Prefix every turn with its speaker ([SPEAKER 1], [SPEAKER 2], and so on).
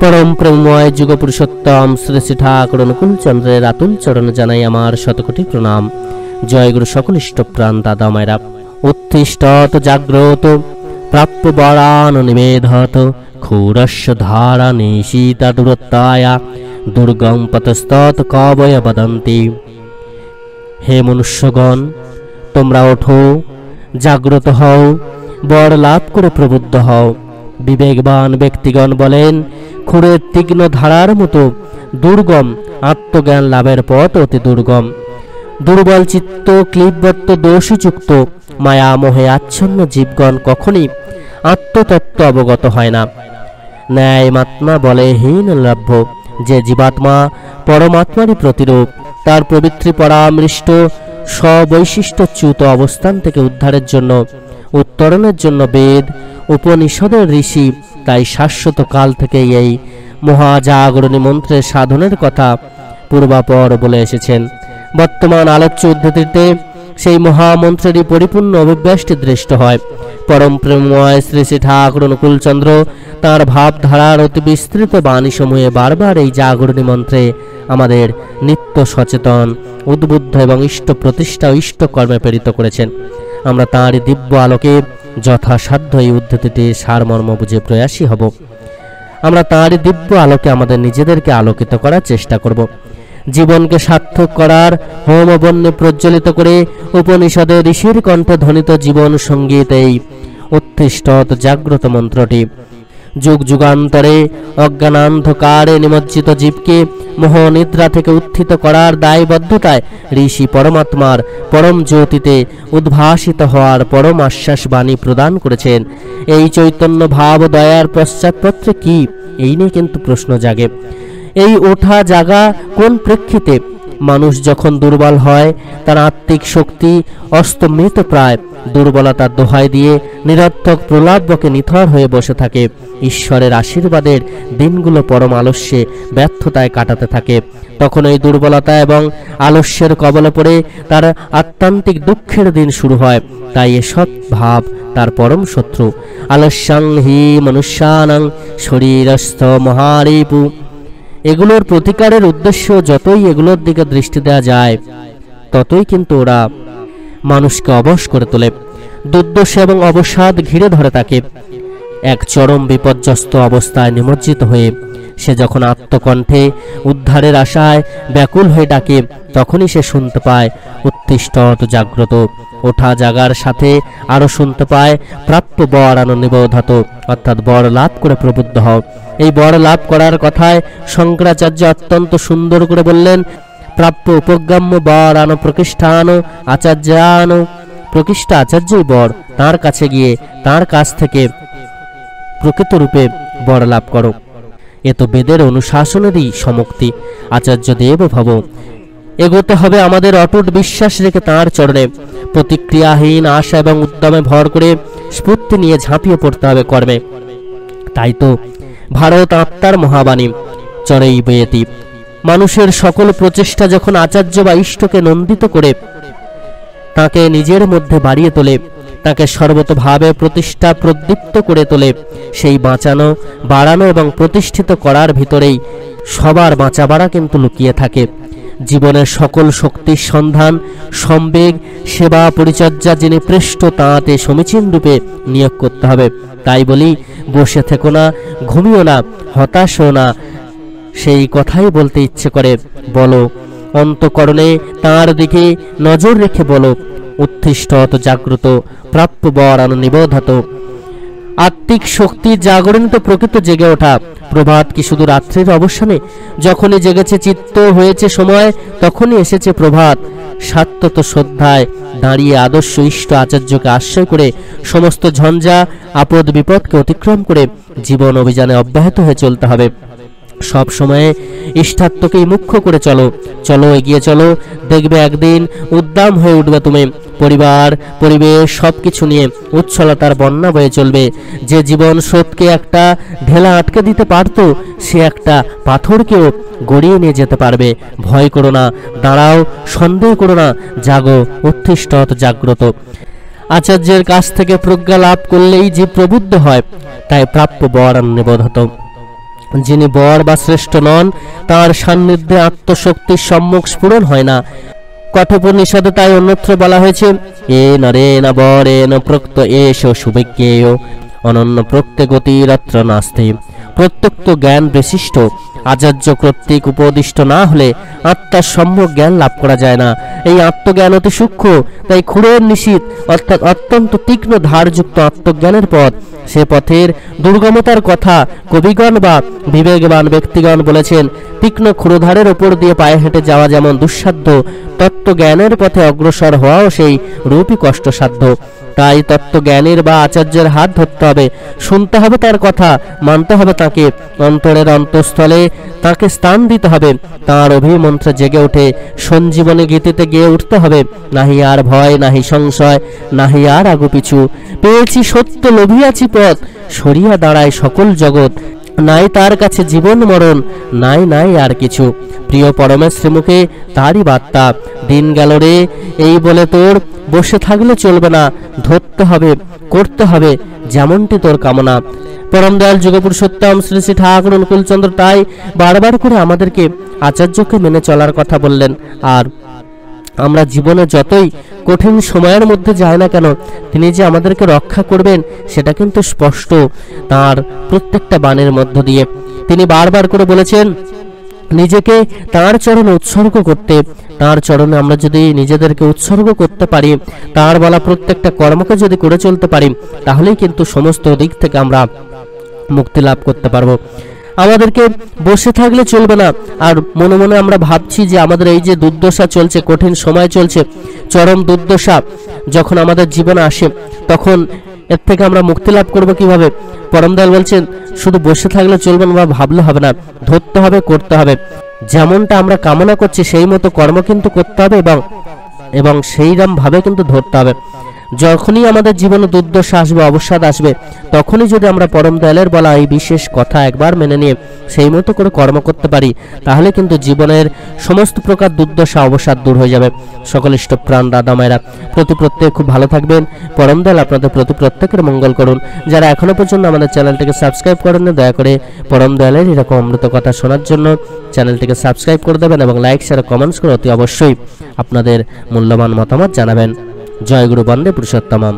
[SPEAKER 1] परम प्रेममय जुग पुरुषोत्तम श्री श्री ठाकुर अनुकूल चंद्रेर आतुल चरण जानाई आमार शतकोटी प्रणाम। जय गुरु सकल इष्ट प्राण दादा मायरा। उत्तिष्ठत जाग्रत प्राप्य वरान निवेदत क्षुरस्य धारा निशीता दूरत्ताया दुर्गम पतस्तत कवय वदन्ति। हे मनुष्यगण, তোমরা ওঠো, জাগ্রত হও, বর লাভ করে প্রবুদ্ধ হও। বিবেকবান ব্যক্তিগণ বলেন, ক্ষুরের তীক্ষ্ণ ধারার মতো দুর্গম আত্মজ্ঞান লাভের পথ অতি দুর্গম। দুর্বল চিত্ত ক্লিববত্ত দোষযুক্ত মায়া মোহে আচ্ছন্ন জীবগণ কখনই আত্মতত্ত্ব অবগত হয় না। ন্যায় মাত্মা বলে হীন লভ্য। যে জীবাত্মা পরমাত্মারই প্রতিরূপ, তার পবিত্র পরামৃষ্ট স্ববৈশিষ্ট্যচ্যুত অবস্থান থেকে উদ্ধারের জন্য, উত্তরণের জন্য বেদ উপনিষদের ঋষি তাই শাশ্বত কাল থেকে এই মহাজাগরণী মন্ত্রের সাধনের কথা পূর্বাপর বলে এসেছেন। বর্তমান আলোচ্য উদ্ধৃতিতে সেই মহামন্ত্রেরই পরিপূর্ণ অভিব্যষ্টি দৃষ্ট হয়। পরম প্রেমময় শ্রী শ্রী ঠাকুর অনুকূলচন্দ্র তাঁর ভাবধারার অতি বিস্তৃত বাণীসমূহে বারবার এই জাগরণী মন্ত্রে আমাদের নিত্য সচেতন, উদ্বুদ্ধ এবং ইষ্ট প্রতিষ্ঠা ও ইষ্ট কর্মে প্রেরিত করেছেন। আমরা তাঁর দিব্য আলোকে যথাসাধ্য এই উদ্ধৃতিটির সারমর্ম বুঝে প্রয়াসী হব। আমরা তাঁর দিব্য আলোকে আমাদের নিজেদেরকে আলোকিত করার চেষ্টা করব। জীবনকে সার্থক করার হোমবন্যে প্রজ্বলিত করে উপনিষদে ঋষির কণ্ঠে ধ্বনিত জীবন সঙ্গীত এই উত্তিষ্ঠত জাগ্রত মন্ত্রটি যুগ যুগান্তরে অজ্ঞানান্ধকারে নিমজ্জিত জীবকে মোহনিদ্রা থেকে উত্থিত করার দায়বদ্ধতায় ঋষি পরমাত্মার পরম জ্যোতিতে উদ্ভাসিত হওয়ার পরম আশ্বাস বাণী প্রদান করেছেন। এই চৈতন্য ভাব দয়ার পশ্চাৎপত্রে কি, এই নিয়ে কিন্তু প্রশ্ন জাগে। এই ওঠা জাগা কোন প্রেক্ষিতে? মানুষ যখন দুর্বল হয়, তার আত্মিক শক্তি অস্তমিত প্রায়, দুর্বলতার দোহাই দিয়ে নিরর্থক প্রলাপকে নিথর হয়ে বসে থাকে। ঈশ্বরের আশীর্বাদের দিনগুলো পরম আলস্যে ব্যর্থতায় কাটাতে থাকে। তখন এই দুর্বলতা এবং আলস্যের কবলে পড়ে তার আত্মান্তিক দুঃখের দিন শুরু হয়। তাই এসব ভাব তার পরম শত্রু। আলস্যাং হি মনুষ্যানাং শরীরস্থ মহারিপু। এগুলোর প্রতিকারের উদ্দেশ্য, যতই এগুলোর দিকে দৃষ্টি দেওয়া যায় ততই কিন্তু ওরা মানুষকে অবশ করে তোলে। দুর্দশা এবং অবসাদ ঘিরে ধরে তাকে। এক চরম বিপর্যস্ত অবস্থায় নিমজ্জিত হয়ে সে যখন আত্মকণ্ঠে উদ্ধারের আশায় ব্যাকুল হয়ে ডাকে, তখনই সে শুনতে পায় উত্তিষ্ঠত জাগ্রত। ওঠা জাগার সাথে আরো শুনতে পায় প্রাপ্য বর নিবোধত, অর্থাৎ বর লাভ করে প্রবুদ্ধ হও। এই বর লাভ করার কথায় শঙ্করাচার্য অত্যন্ত সুন্দর করে বললেন, প্রাপ্য উপগ্রাম্য বর প্রকৃষ্ঠান আচার্যান। প্রকৃষ্টা আচার্যই বর, তাঁর কাছে গিয়ে তাঁর কাছ থেকে প্রকৃত রূপে বর লাভ করো। এ তো বেদের অনুশাসনেরই সমুক্তি। আচার্য দেব ভব। এগোতে হবে আমাদের অটুট বিশ্বাস রেখে তাঁর চরণে। প্রতিক্রিয়াহীন আশা এবং উদ্যমে ভর করে স্ফূর্তি নিয়ে ঝাঁপিয়ে পড়তে হবে কর্মে। তাই তো ভারত আত্মার মহাবাণী চরেই বয়েতি। মানুষের সকল প্রচেষ্টা যখন আচার্য বা ইষ্টকে নন্দিত করে তাকে নিজের মধ্যে বাড়িয়ে তোলে, তাকে সর্বতভাবে প্রতিষ্ঠা প্রদীপ্ত করে তোলে, সেই বাঁচানো, বাড়ানো এবং প্রতিষ্ঠিত করার ভিতরেই সবার বাঁচা বাড়া কিন্তু লুকিয়ে থাকে। জীবনের সকল শক্তির সন্ধান, সম্বেগ, সেবা, পরিচর্যা যিনি পৃষ্ঠ, তাঁতে সমীচীন রূপে নিয়োগ করতে হবে। তাই বলি, বসে থেকো না, ঘুমিও না, হতাশ হও না। সেই কথাই বলতে ইচ্ছে করে। বলো, অন্তঃকরণে তাঁর দিকে নজর রেখে বলো, উত্তিষ্ঠত জাগ্রত প্রাপ্য বর নিবোধত। আত্মিক শক্তি জাগরণিত প্রকৃত জেগে ওঠা। প্রভাত কি শুধু রাত্রির অবসানে? যখনই জেগেছে চিত্ত, হয়েছে সময়, তখনই এসেছে প্রভাত। সাত্যত শ্রদ্ধায় দাঁড়িয়ে আদর্শ ইষ্ট আচার্যকে আশ্রয় করে সমস্ত ঝঞ্ঝা আপদ বিপদকে অতিক্রম করে জীবন অভিযানে অব্যাহত হয়ে চলতে হবে। সব সময়ে ইষ্টাত্মকেই মুখ্য করে চলো। চলো, এগিয়ে চলো, দেখবে একদিন উদ্দাম হয়ে উঠবে তুমি। পরিবার, পরিবেশ সবকিছু নিয়ে উচ্ছলতার বন্যা বয়ে চলবে। যে জীবন স্রোতকে একটা ঢেলা আটকে দিতে পারত, সে একটা পাথরকেও গড়িয়ে নিয়ে যেতে পারবে। ভয় করো না, দাঁড়াও, সন্দেহ করো না, জাগো, উত্তিষ্ঠত জাগ্রত। আচার্যের কাছ থেকে প্রজ্ঞা লাভ করলেই যে প্রবুদ্ধ হয়, তাই প্রাপ্য বর নিবোধত। যিনি বর বা শ্রেষ্ঠ নন তার সান্নিধ্যে আত্মশক্তির সম্মুখ স্ফুরণ হয় না। কঠোপনিষদে তাই অন্যত্র বলা হয়েছে, এ নরেন বরেণ প্রক্ত এষ সুবিজ্ঞেয় অনন্য প্রত্যে গতিরত্র নাস্তি। প্রত্যক্ত জ্ঞান বিশিষ্ট আচার্য কর্তৃক উপদিষ্ট না হলে আত্মার সম্যক জ্ঞান লাভ করা যায় না। এই আত্মজ্ঞান অতি সূক্ষ্ম, তাই ক্ষুরের নিশীথ অর্থাৎ অত্যন্ত তীক্ষ্ণ ধারযুক্ত আত্মজ্ঞানের পথ। সে পথের দুর্গমতার কথা কবিগণ বা বিবেকবান ব্যক্তিগণ বলেছেন। তীক্ষ্ণ ক্ষুরধারের ওপর দিয়ে পায়ে হেঁটে যাওয়া যেমন দুঃসাধ্য, তত্ত্বজ্ঞানের পথে অগ্রসর হওয়াও সেই রূপই কষ্টসাধ্য। তাই তত্ত্বজ্ঞানীর বা আচার্যের হাত ধরতে হবে, শুনতে হবে তার কথা, মানতে হবে তাকে, অন্তরের অন্তঃস্থলে তাকে স্থান দিতে হবে, তাঁর অভিমন্ত্রে জেগে ওঠে সঞ্জীবনী গীতিতে গিয়ে উঠতে হবে। নাহি আর ভয়, নাহি সংশয়, নাহি আর আগু পিছু, পেয়েছি সত্য, লোভিয়াছি পথ, সরিয়া দাঁড়ায় সকল জগৎ, নাই তার কাছে জীবন মরণ, নাই নাই আর কিছু। প্রিয় পরমের শ্রীমুখে তারই বার্তা, দিন গেল রে এই বলে তোর বসে থাকলে চলবে না, ধরতে হবে, করতে হবে যেমনটি তোর কামনা। পরম দয়াল যুগপুরুষোত্তম শ্রী শ্রী ঠাকুর অনুকূলচন্দ্র তাই বারবার করে আমাদেরকে আচার্যকে মেনে চলার কথা বললেন। আর আমরা জীবনে যতই কঠিন সময়ের মধ্যে যাই না কেন, তিনি যে আমাদেরকে রক্ষা করবেন সেটা কিন্তু স্পষ্ট তার প্রত্যেকটা বাণীর মধ্য দিয়ে। তিনি বারবার করে বলেছেন নিজেকে তার চরণে উৎসর্গ করতে। তার চরণে আমরা যদি নিজেদেরকে উৎসর্গ করতে পারি, তার বলা প্রত্যেকটা কর্মকে যদি করে চলতে পারি, তাহলেই কিন্তু সমস্ত দিক থেকে আমরা মুক্তি লাভ করতে পারবো। আমাদেরকে বসে থাকলে চলবে না। আর মনে মনে আমরা ভাবছি যে আমাদের এই যে দুর্দশা চলছে, কঠিন সময় চলছে, চরম দুর্দশা যখন আমাদের জীবনে আসে, তখন এর থেকে আমরা মুক্তি লাভ করব কিভাবে? পরম দয়াল বলছেন শুধু বসে থাকলে চলবে না বা ভাবলে হবে না, ধরতে হবে, করতে হবে। যেমনটা আমরা কামনা করছি সেই মতো কর্ম কিন্তু করতে হবে এবং সেইরকম ভাবে কিন্তু ধরতে হবে। যখনই আমাদের জীবনে দুর্দশা আসবে, অবসাদ আসবে, তখনই যদি আমরা পরম দয়ালের বলা এই বিশেষ কথা একবার মেনে নিয়ে সেই মতো করে কর্ম করতে পারি, তাহলে কিন্তু জীবনের সমস্ত প্রকার দুর্দশা অবসাদ দূর হয়ে যাবে। সকল ইষ্টপ্রাণ দাদা মায়েরা প্রত্যেক খুব ভালো থাকবেন। পরম দয়াল আপনাদের প্রত্যেকের মঙ্গল করুন। যারা এখনো পর্যন্ত আমাদের চ্যানেলটিকে সাবস্ক্রাইব করেন না, দয়া করে পরম দয়ালের এরকম অমৃত কথা শোনার জন্য চ্যানেলটিকে সাবস্ক্রাইব করে দেবেন এবং লাইক শেয়ার কমেন্টস করে অতি অবশ্যই আপনাদের মূল্যবান মতামত জানাবেন। জয় গুরু বন্দে পুরুষোত্তমম।